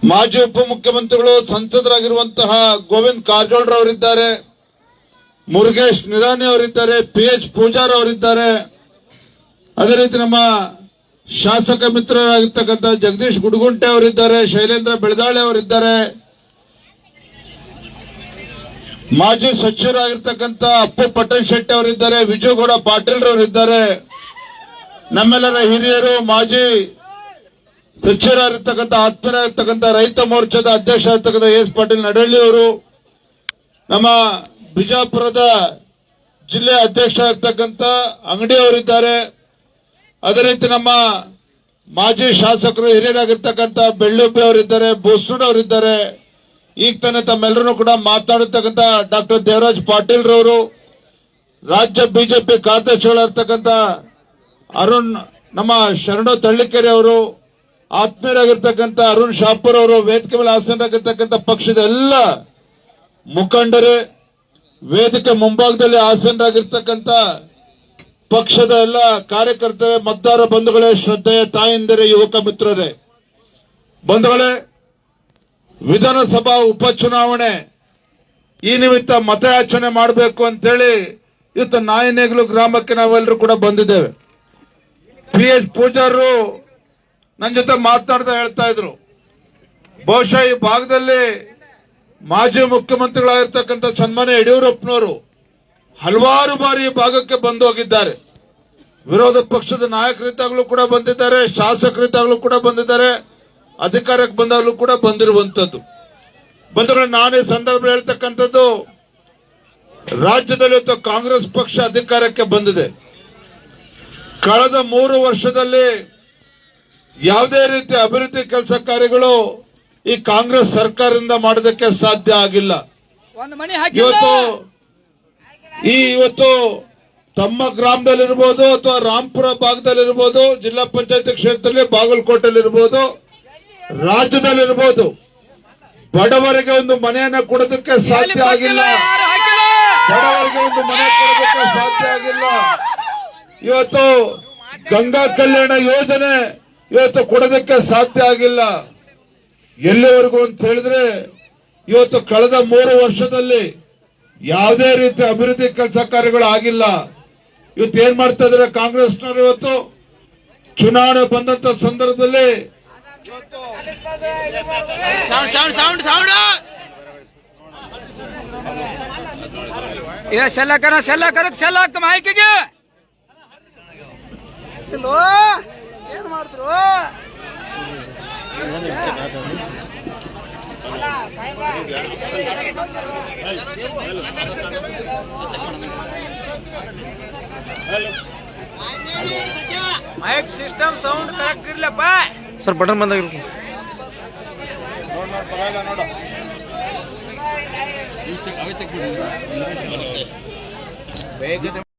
ಮಾಜಿ ಉಪಮುಖ್ಯಮಂತ್ರಿಗಳು ಸಂಸದರಾಗಿರುವಂತಹ ಗೋವಿಂದ ಕಾರಜೋಳ ಅವರಿದ್ದಾರೆ, ಮುರುಗೇಶ್ ನಿರಾಣಿ ಅವರಿದ್ದಾರೆ, PH ಪೂಜಾರ್ ಅವರಿದ್ದಾರೆ. ಅದೇ ರೀತಿ ನಮ್ಮ ಶಾಸಕ ಮಿತ್ರರಾಗಿರ್ತಕ್ಕಂಥ ಜಗದೀಶ್ ಗುಡಗುಂಟೆ ಅವರಿದ್ದಾರೆ, ಶೈಲೇಂದ್ರ ಬೆಳದಾಳೆ ಅವರಿದ್ದಾರೆ, ಮಾಜಿ ಸಚಿವರಾಗಿರ್ತಕ್ಕಂಥ ಅಪ್ಪು ಪಟ್ಟಣ ಶೆಟ್ಟಿ ಅವರಿದ್ದಾರೆ, ವಿಜಯಗೌಡ ಪಾಟೀಲ್ ಅವರಿದ್ದಾರೆ. ನಮ್ಮೆಲ್ಲರ ಹಿರಿಯರು ಮಾಜಿ ಸಚಿವರಾಗಿರ್ತಕ್ಕಂಥ ಆತ್ಮೀಯರಾಗಿರ್ತಕ್ಕಂಥ ರೈತ ಮೋರ್ಚಾದ ಅಧ್ಯಕ್ಷರಾಗಿರ್ತಕ್ಕಂಥ ಎಸ್ ಪಾಟೀಲ್ ನಡಳ್ಳಿ ಅವರು, ನಮ್ಮ ಬಿಜಾಪುರದ ಜಿಲ್ಲೆ ಅಧ್ಯಕ್ಷರಾಗಿರ್ತಕ್ಕಂಥ ಅಂಗಡಿ ಅವರಿದ್ದಾರೆ. ಅದೇ ರೀತಿ ನಮ್ಮ ಮಾಜಿ ಶಾಸಕರು ಹಿರಿಯರಾಗಿರ್ತಕ್ಕಂಥ ಬೆಳ್ಳುಬ್ಬಿ ಅವರಿದ್ದಾರೆ, ಬೋಸೂಡ್ ಅವರಿದ್ದಾರೆ. ಈಗ ತಾನೇ ತಮ್ಮೆಲ್ಲರೂ ಕೂಡ ಮಾತನಾಡಿರ್ತಕ್ಕಂಥ ಡಾಕ್ಟರ್ ದೇವರಾಜ್ ಪಾಟೀಲ್ ರವರು, ರಾಜ್ಯ ಬಿಜೆಪಿ ಕಾರ್ಯದರ್ಶಿಗಳಾಗಿರ್ತಕ್ಕಂಥ ಅರುಣ್ ನಮ್ಮ ಶರಣು ತಳ್ಳಿಕೆರೆ ಅವರು, ಆತ್ಮೀಯರಾಗಿರ್ತಕ್ಕಂಥ ಅರುಣ್ ಶಾಪುರ್ ಅವರು, ವೇದಿಕೆ ಮೇಲೆ ಆಸೀನರಾಗಿರ್ತಕ್ಕಂಥ ಪಕ್ಷದ ಎಲ್ಲ ಮುಖಂಡರೇ, ವೇದಿಕೆ ಮುಂಭಾಗದಲ್ಲಿ ಆಸೀನರಾಗಿರ್ತಕ್ಕಂಥ ಪಕ್ಷದ ಎಲ್ಲ ಕಾರ್ಯಕರ್ತರೇ, ಮತದಾರ ಬಂಧುಗಳೇ, ಶ್ರದ್ಧೆಯ ತಾಯಂದಿರೇ, ಯುವಕ ಮಿತ್ರರೇ, ಬಂಧುಗಳೇ, ವಿಧಾನಸಭಾ ಉಪಚುನಾವಣೆ ಈ ನಿಮಿತ್ತ ಮತಯಾಚನೆ ಮಾಡಬೇಕು ಅಂತೇಳಿ ಇವತ್ತು ನಾಯನೇಗಲು ಗ್ರಾಮಕ್ಕೆ ನಾವೆಲ್ಲರೂ ಕೂಡ ಬಂದಿದ್ದೇವೆ. PH ಪೂಜಾರರು ನನ್ನ ಜೊತೆ ಮಾತನಾಡ್ತಾ ಹೇಳ್ತಾ ಇದ್ರು, ಬಹುಶಃ ಈ ಭಾಗದಲ್ಲಿ ಮಾಜಿ ಮುಖ್ಯಮಂತ್ರಿಗಳಾಗಿರ್ತಕ್ಕಂಥ ಸನ್ಮಾನ್ಯ ಯಡಿಯೂರಪ್ಪನವರು ಹಲವಾರು ಬಾರಿ ಈ ಭಾಗಕ್ಕೆ ಬಂದು ಹೋಗಿದ್ದಾರೆ. ವಿರೋಧ ಪಕ್ಷದ ನಾಯಕರಿದ್ದಾಗಲೂ ಕೂಡ ಬಂದಿದ್ದಾರೆ, ಶಾಸಕರಿದ್ದಾಗಲೂ ಕೂಡ ಬಂದಿದ್ದಾರೆ, ಅಧಿಕಾರಕ್ಕೆ ಬಂದಾಗಲೂ ಕೂಡ ಬಂದಿರುವಂತದ್ದು. ಬಂದ್ರೆ ನಾನು ಈ ಸಂದರ್ಭ ಹೇಳ್ತಕ್ಕಂಥದ್ದು, ರಾಜ್ಯದಲ್ಲಿ ಇವತ್ತು ಕಾಂಗ್ರೆಸ್ ಪಕ್ಷ ಅಧಿಕಾರಕ್ಕೆ ಬಂದಿದೆ. ಕಳೆದ 3 ವರ್ಷದಲ್ಲಿ ಯಾವುದೇ ರೀತಿಯ ಅಭಿವೃದ್ಧಿ ಕೆಲಸ ಕಾರ್ಯಗಳು ಈ ಕಾಂಗ್ರೆಸ್ ಸರ್ಕಾರದಿಂದ ಮಾಡೋದಕ್ಕೆ ಸಾಧ್ಯ ಆಗಿಲ್ಲ. ಇವತ್ತು ತಮ್ಮ ಗ್ರಾಮದಲ್ಲಿರ್ಬೋದು ಅಥವಾ ರಾಂಪುರ ಭಾಗದಲ್ಲಿರ್ಬೋದು, ಜಿಲ್ಲಾ ಪಂಚಾಯತ್ ಕ್ಷೇತ್ರದಲ್ಲಿ ಬಾಗಲಕೋಟೆಯಲ್ಲಿರ್ಬೋದು, ರಾಜ್ಯದಲ್ಲಿರ್ಬೋದು, ಬಡವರಿಗೆ ಒಂದು ಮನೆಯನ್ನ ಕೊಡೋದಕ್ಕೆ ಸಾಧ್ಯ ಆಗಿಲ್ಲ. ಬಡವರಿಗೆ ಒಂದು ಮನೆ ಕೊಡೋದಕ್ಕೆ ಸಾಧ್ಯ ಆಗಿಲ್ಲ. ಇವತ್ತು ಗಂಗಾ ಕಲ್ಯಾಣ ಯೋಜನೆ ಇವತ್ತು ಕೊಡೋದಕ್ಕೆ ಸಾಧ್ಯ ಆಗಿಲ್ಲ. ಎಲ್ಲಿವರೆಗೂ ಅಂತ ಹೇಳಿದ್ರೆ, ಇವತ್ತು ಕಳೆದ 3 ವರ್ಷದಲ್ಲಿ ಯಾವುದೇ ರೀತಿಯ ಅಭಿವೃದ್ಧಿ ಕೆಲಸ ಕಾರ್ಯಗಳು ಆಗಿಲ್ಲ. ಇವತ್ತು ಏನ್ ಮಾಡ್ತಾ ಇದ್ದಾರೆ ಕಾಂಗ್ರೆಸ್ನವರು, ಇವತ್ತು ಚುನಾವಣೆ ಬಂದಂತ ಸಂದರ್ಭದಲ್ಲಿ ಸೆಲ್ಲಕ್ಕ ಮಾಹಿತಿಗೆ ಏನ್ ಮಾಡಿದ್ರು. ಮೈಕ್ ಸಿಸ್ಟಮ್ ಸೌಂಡ್ ಕರೆಕ್ಟ್ ಇರ್ಲಪ್ಪ ಸರ್. ಬಟನ್ ಬಂದಾಗಿರ್ಬೇಕು. ನೋಡ